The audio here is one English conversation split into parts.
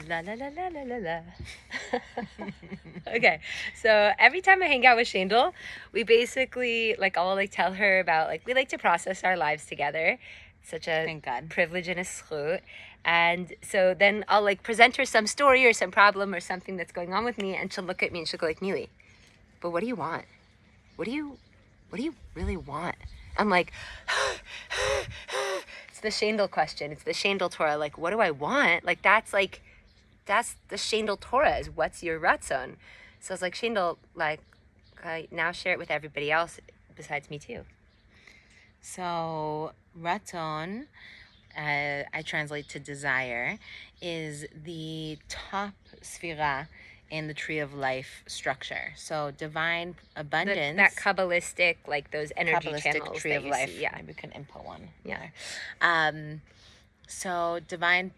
La la la la la la la. Okay, so every time I hang out with Shaindel, we basically I'll tell her about we like to process our lives together. Such a Thank God. privilege and a schut. And so then I'll present her some story or some problem or something that's going on with me, and she'll look at me and she'll go like, Nili, but what do you want? What do you really want? I'm like, it's the Shaindel question. It's the Shaindel Torah. What do I want? That's the Shaindel Torah is what's your Ratzon? So I was like, Shaindel, now share it with everybody else besides me too. So Ratzon, I translate to desire, is the top sphira in the tree of life structure. So divine abundance. That Kabbalistic, those energy Kabbalistic channels tree of life. See, yeah. Maybe we can input one. Yeah. So divine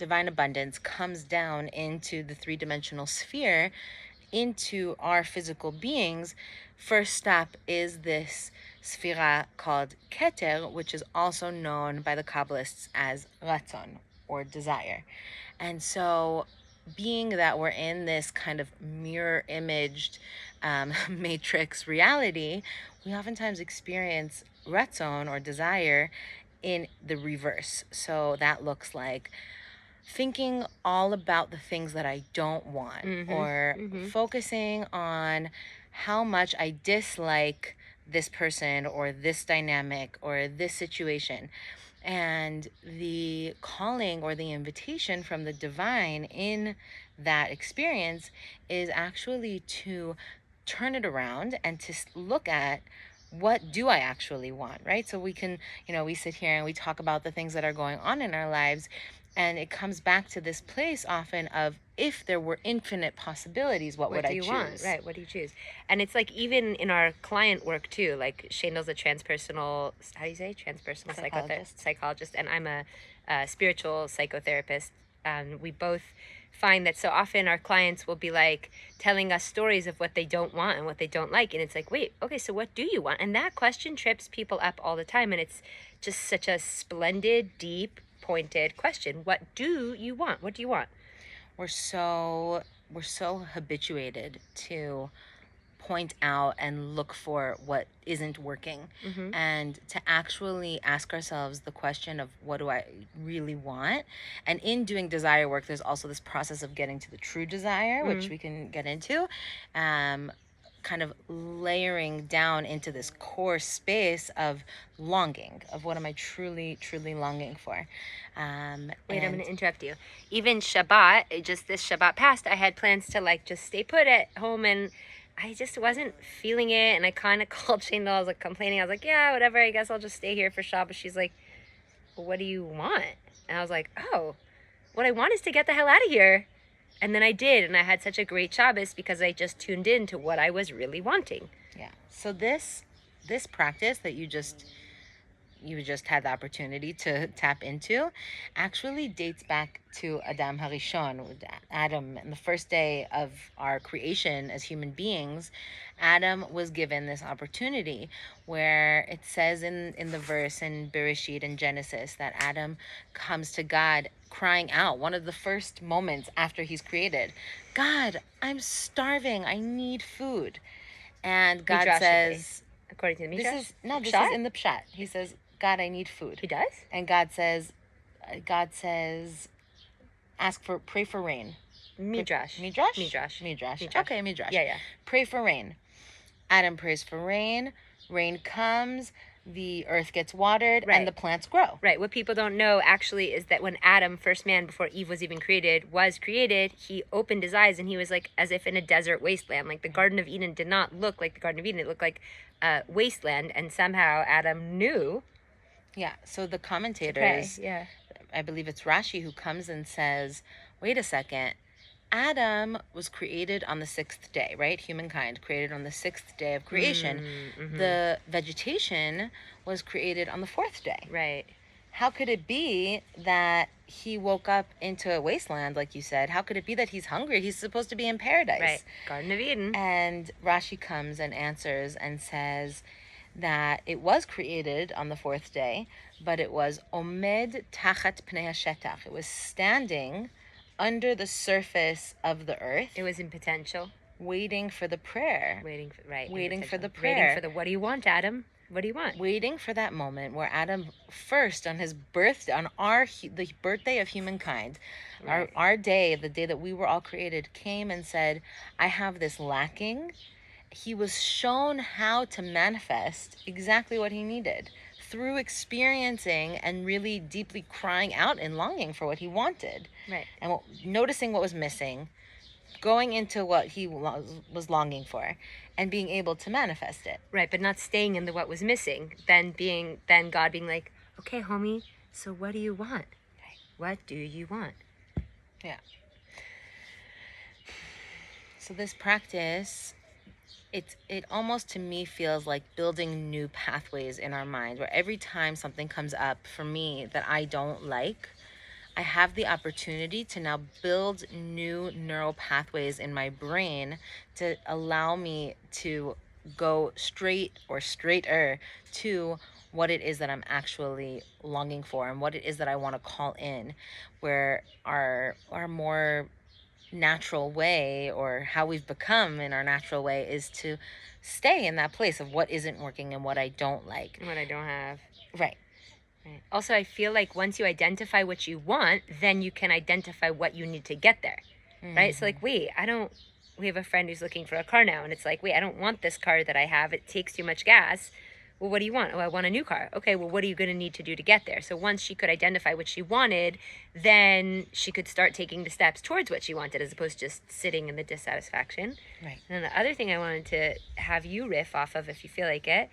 abundance comes down into the three-dimensional sphere, into our physical beings. First step is this sphira called Keter, which is also known by the Kabbalists as Ratzon, or desire. And so being that we're in this kind of mirror imaged matrix reality, we oftentimes experience Ratzon, or desire, in the reverse. So that looks like thinking all about the things that I don't want, or focusing on how much I dislike this person or this dynamic or this situation. And the calling or the invitation from the divine in that experience is actually to turn it around and to look at, what do I actually want, right? So we can, we sit here and we talk about the things that are going on in our lives, and it comes back to this place often of, if there were infinite possibilities, what would I choose? Want? Right, what do you choose? And it's even in our client work too, Shaindel's a transpersonal, how do you say? Transpersonal psychologist, and I'm a spiritual psychotherapist. We both find that so often our clients will be telling us stories of what they don't want and what they don't like, and it's wait, okay, so what do you want? And that question trips people up all the time, and it's just such a splendid, deep, pointed question. What do you want? What do you want? We're so habituated to point out and look for what isn't working, and to actually ask ourselves the question of, what do I really want? And in doing desire work, there's also this process of getting to the true desire, which we can get into, kind of layering down into this core space of longing, of what am I truly longing for. Wait, I'm going to interrupt you. Even Shabbat, just this Shabbat past, I had plans to just stay put at home, and I just wasn't feeling it. And I kind of called Shaindel. I was complaining. I was yeah, whatever, I guess I'll just stay here for Shabbat. She's like, well, what do you want? And I was like, oh, what I want is to get the hell out of here. And then I did, and I had such a great Shabbos because I just tuned in to what I was really wanting. Yeah. So this practice that you just had the opportunity to tap into actually dates back to Adam Harishon, with Adam, and the first day of our creation as human beings. Adam was given this opportunity where it says in the verse in Bereshit in Genesis that Adam comes to God crying out, one of the first moments after he's created, God, I'm starving, I need food. And God says, according to the Midrash? This is in the Pshat. He says, God, I need food. He does? And God says, pray for rain. Midrash. Okay, Midrash. Yeah. Pray for rain. Adam prays for rain. Rain comes. The earth gets watered, and the plants grow. Right. What people don't know actually is that when Adam, first man before Eve was even created, he opened his eyes and he was as if in a desert wasteland. The Garden of Eden did not look like the Garden of Eden. It looked like a wasteland, and somehow Adam knew. Yeah. So the commentators, I believe it's Rashi, who comes and says, wait a second, Adam was created on the sixth day, right? Humankind created on the sixth day of creation. The vegetation was created on the fourth day. Right. How could it be that he woke up into a wasteland, like you said? How could it be that he's hungry? He's supposed to be in paradise. Right. Garden of Eden. And Rashi comes and answers and says that it was created on the fourth day, but it was omed tachat pnei hashetach. It was standing under the surface of the earth. It was in potential. Waiting for the prayer. Waiting for the prayer. Waiting for the what do you want, Adam? What do you want? Waiting for that moment where Adam first on his the birthday of humankind, Right. our day, the day that we were all created, came and said, I have this lacking. He was shown how to manifest exactly what he needed through experiencing and really deeply crying out and longing for what he wanted. Right. And noticing what was missing, going into what he was longing for, and being able to manifest it. Right, but not staying in the what was missing. Then God being like, okay, homie, so what do you want? What do you want? Yeah. So this practice, it almost to me feels like building new pathways in our mind, where every time something comes up for me that I don't like, I have the opportunity to now build new neural pathways in my brain to allow me to go straight or straighter to what it is that I'm actually longing for and what it is that I want to call in, where our more natural way, or how we've become in our natural way, is to stay in that place of what isn't working and what I don't like. And what I don't have. Right. Right. Also, I feel like once you identify what you want, then you can identify what you need to get there. Mm-hmm. Right? So like, wait, we have a friend who's looking for a car now, and it's like, wait, I don't want this car that I have. It takes too much gas. Well, what do you want? Oh, I want a new car. Okay, well, what are you going to need to do to get there? So once she could identify what she wanted, then she could start taking the steps towards what she wanted, as opposed to just sitting in the dissatisfaction. Right. And then the other thing I wanted to have you riff off of, if you feel like it,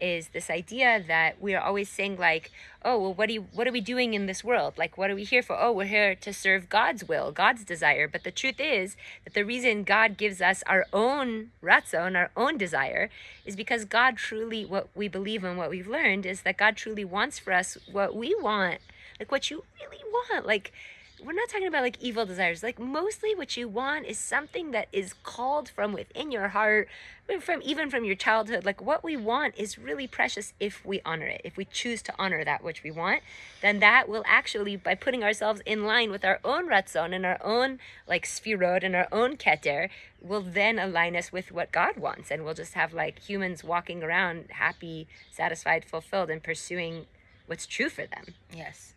is this idea that we are always saying like, oh, well, what are we doing in this world? Like, what are we here for? Oh, we're here to serve God's will, God's desire. But the truth is that the reason God gives us our own Ratzon, our own desire, is because God truly, what we believe and what we've learned is that God truly wants for us what we want, like what you really want. Like, we're not talking about like evil desires. Like, mostly what you want is something that is called from within your heart, even from your childhood. Like, what we want is really precious if we honor it. If we choose to honor that which we want, then that will actually, by putting ourselves in line with our own Ratzon and our own like Sfirot and our own Keter, will then align us with what God wants. And we'll just have like humans walking around happy, satisfied, fulfilled, and pursuing what's true for them. Yes.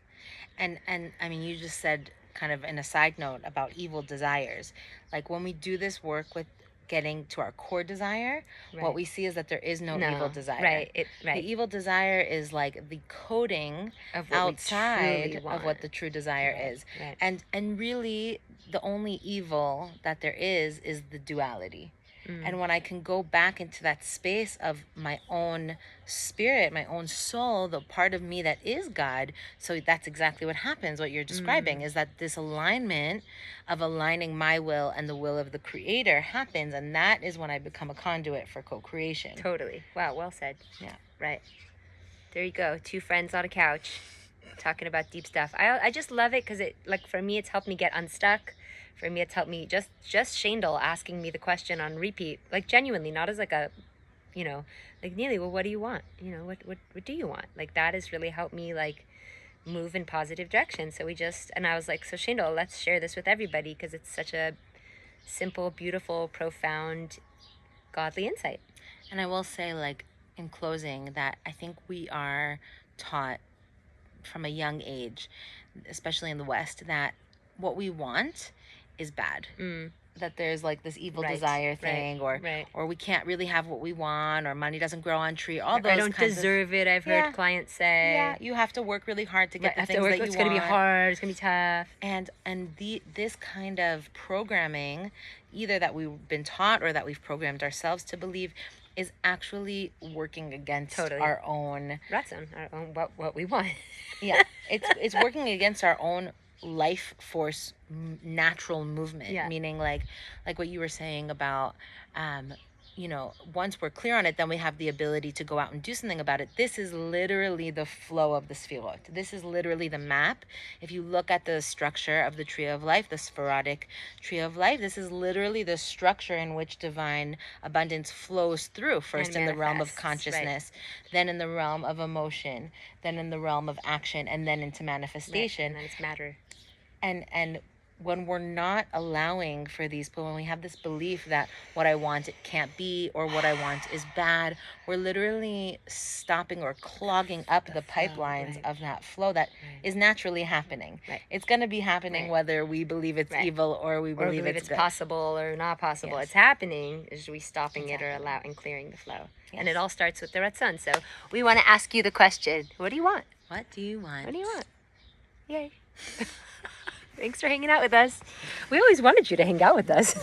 And I mean, you just said, kind of in a side note, about evil desires. Like, when we do this work with getting to our core desire, right, what we see is that there is no evil desire. Right. The evil desire is like the coding of outside of what the true desire is. Right. And really, the only evil that there is the duality. And when I can go back into that space of my own spirit, my own soul, the part of me that is God, so that's exactly what happens. What you're describing is that this alignment of aligning my will and the will of the Creator happens, and that is when I become a conduit for co-creation. Totally. Wow, well said. Yeah. Right. There you go. Two friends on a couch talking about deep stuff. I just love it because it, like, for me, it's helped me get unstuck. For me, it's helped me just Shaindel asking me the question on repeat, like genuinely, not as like a, like, Nili, well, what do you want? What do you want? Like, that has really helped me like move in positive direction. So and I was like, so Shaindel, let's share this with everybody because it's such a simple, beautiful, profound, godly insight. And I will say, like, in closing, that I think we are taught from a young age, especially in the West, that what we want is bad. That there's like this evil desire thing, or we can't really have what we want, or money doesn't grow on tree. All those. I don't deserve it. I've heard clients say. Yeah, you have to work really hard to get the things that you want. It's going to be hard. It's going to be tough. And this kind of programming, either that we've been taught or that we've programmed ourselves to believe, is actually working against our own Ratzon, our own what we want. Yeah, it's working against our own life force natural movement. Meaning like what you were saying about once we're clear on it, then we have the ability to go out and do something about it. This is literally the flow of the Sfirot. This is literally the map. If you look at the structure of the tree of life, the Sphiradic tree of life, this is literally the structure in which divine abundance flows through, first in the realm of consciousness, then in the realm of emotion, then in the realm of action, and then into manifestation. And then it's matter. And when we're not allowing for these, but when we have this belief that what I want it can't be, or what I want is bad, we're literally stopping or clogging up the pipelines of that flow that is naturally happening. It's going to be happening whether we believe it's evil or we believe it's good. Possible or not possible. It's happening. Is we stopping it or allowing clearing the flow? And it all starts with the Ratzon. So we want to ask you the question: what do you want? What do you want? What do you want? Yay! Thanks for hanging out with us. We always wanted you to hang out with us.